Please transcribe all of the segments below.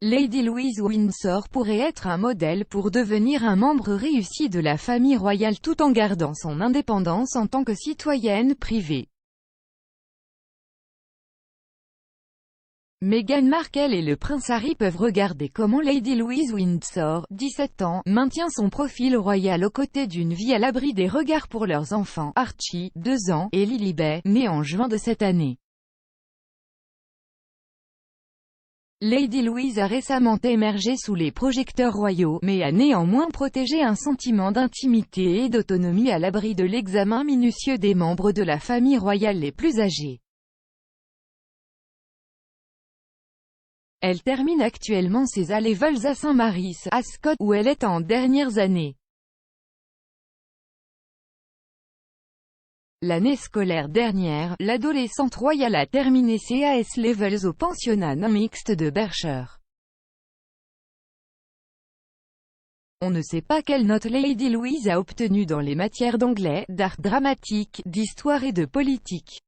Lady Louise Windsor pourrait être un modèle pour devenir un membre réussi de la famille royale tout en gardant son indépendance en tant que citoyenne privée. Meghan Markle et le prince Harry peuvent regarder comment Lady Louise Windsor, 17 ans, maintient son profil royal aux côtés d'une vie à l'abri des regards pour leurs enfants, Archie, 2 ans, et Lilibet, née en juin de cette année. Lady Louise a récemment émergé sous les projecteurs royaux, mais a néanmoins protégé un sentiment d'intimité et d'autonomie à l'abri de l'examen minutieux des membres de la famille royale les plus âgés. Elle termine actuellement ses allées-vols à Saint-Mary's, Ascot, où elle est en dernières années. L'année scolaire dernière, l'adolescente royale a terminé ses AS Levels au pensionnat non mixte de Berkshire. On ne sait pas quelle note Lady Louise a obtenue dans les matières d'anglais, d'art dramatique, d'histoire et de politique.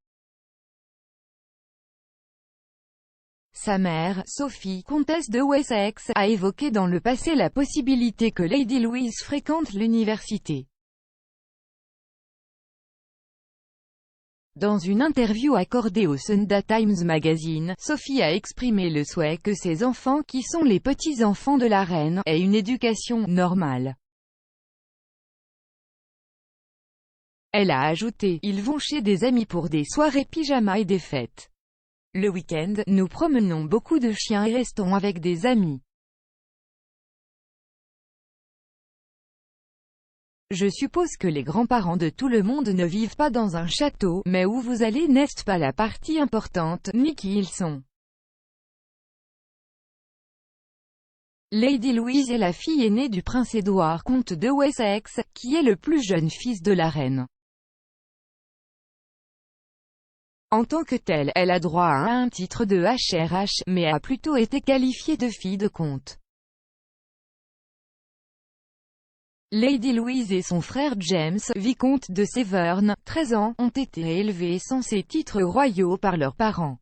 Sa mère, Sophie, comtesse de Wessex, a évoqué dans le passé la possibilité que Lady Louise fréquente l'université. Dans une interview accordée au Sunday Times Magazine, Sophie a exprimé le souhait que ses enfants, qui sont les petits-enfants de la reine, aient une éducation « normale ». Elle a ajouté « Ils vont chez des amis pour des soirées pyjama et des fêtes. Le week-end, nous promenons beaucoup de chiens et restons avec des amis. Je suppose que les grands-parents de tout le monde ne vivent pas dans un château, mais où vous allez n'est pas la partie importante, ni qui ils sont. » Lady Louise est la fille aînée du prince Édouard, comte de Wessex, qui est le plus jeune fils de la reine. En tant que telle, elle a droit à un titre de HRH, mais a plutôt été qualifiée de fille de comte. Lady Louise et son frère James, vicomte de Severn, 13 ans, ont été élevés sans ces titres royaux par leurs parents.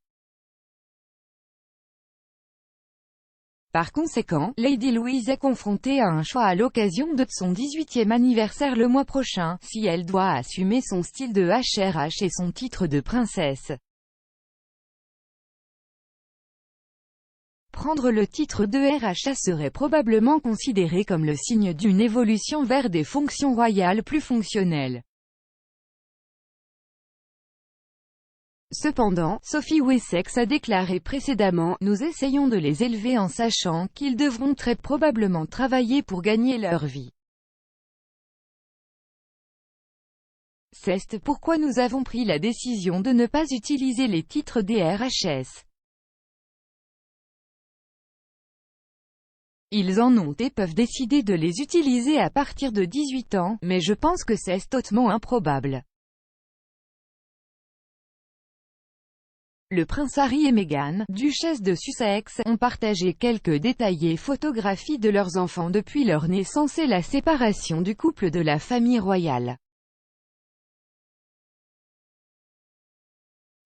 Par conséquent, Lady Louise est confrontée à un choix à l'occasion de son 18e anniversaire le mois prochain, si elle doit assumer son style de HRH et son titre de princesse. Prendre le titre de RHA serait probablement considéré comme le signe d'une évolution vers des fonctions royales plus fonctionnelles. Cependant, Sophie Wessex a déclaré précédemment « Nous essayons de les élever en sachant qu'ils devront très probablement travailler pour gagner leur vie. C'est pourquoi nous avons pris la décision de ne pas utiliser les titres des RHS. Ils en ont et peuvent décider de les utiliser à partir de 18 ans, mais je pense que c'est hautement improbable. » Le prince Harry et Meghan, duchesse de Sussex, ont partagé quelques détaillées photographies de leurs enfants depuis leur naissance et la séparation du couple de la famille royale.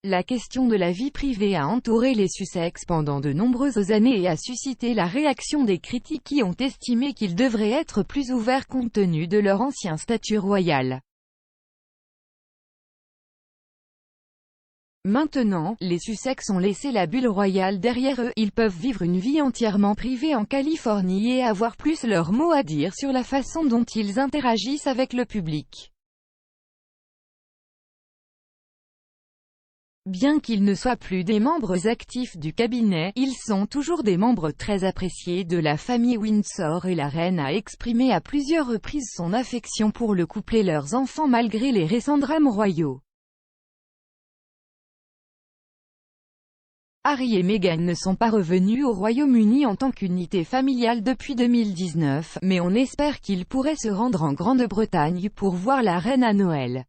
La question de la vie privée a entouré les Sussex pendant de nombreuses années et a suscité la réaction des critiques qui ont estimé qu'ils devraient être plus ouverts compte tenu de leur ancien statut royal. Maintenant, les Sussex ont laissé la bulle royale derrière eux, ils peuvent vivre une vie entièrement privée en Californie et avoir plus leur mot à dire sur la façon dont ils interagissent avec le public. Bien qu'ils ne soient plus des membres actifs du cabinet, ils sont toujours des membres très appréciés de la famille Windsor et la reine a exprimé à plusieurs reprises son affection pour le couple et leurs enfants malgré les récents drames royaux. Harry et Meghan ne sont pas revenus au Royaume-Uni en tant qu'unité familiale depuis 2019, mais on espère qu'ils pourraient se rendre en Grande-Bretagne pour voir la reine à Noël.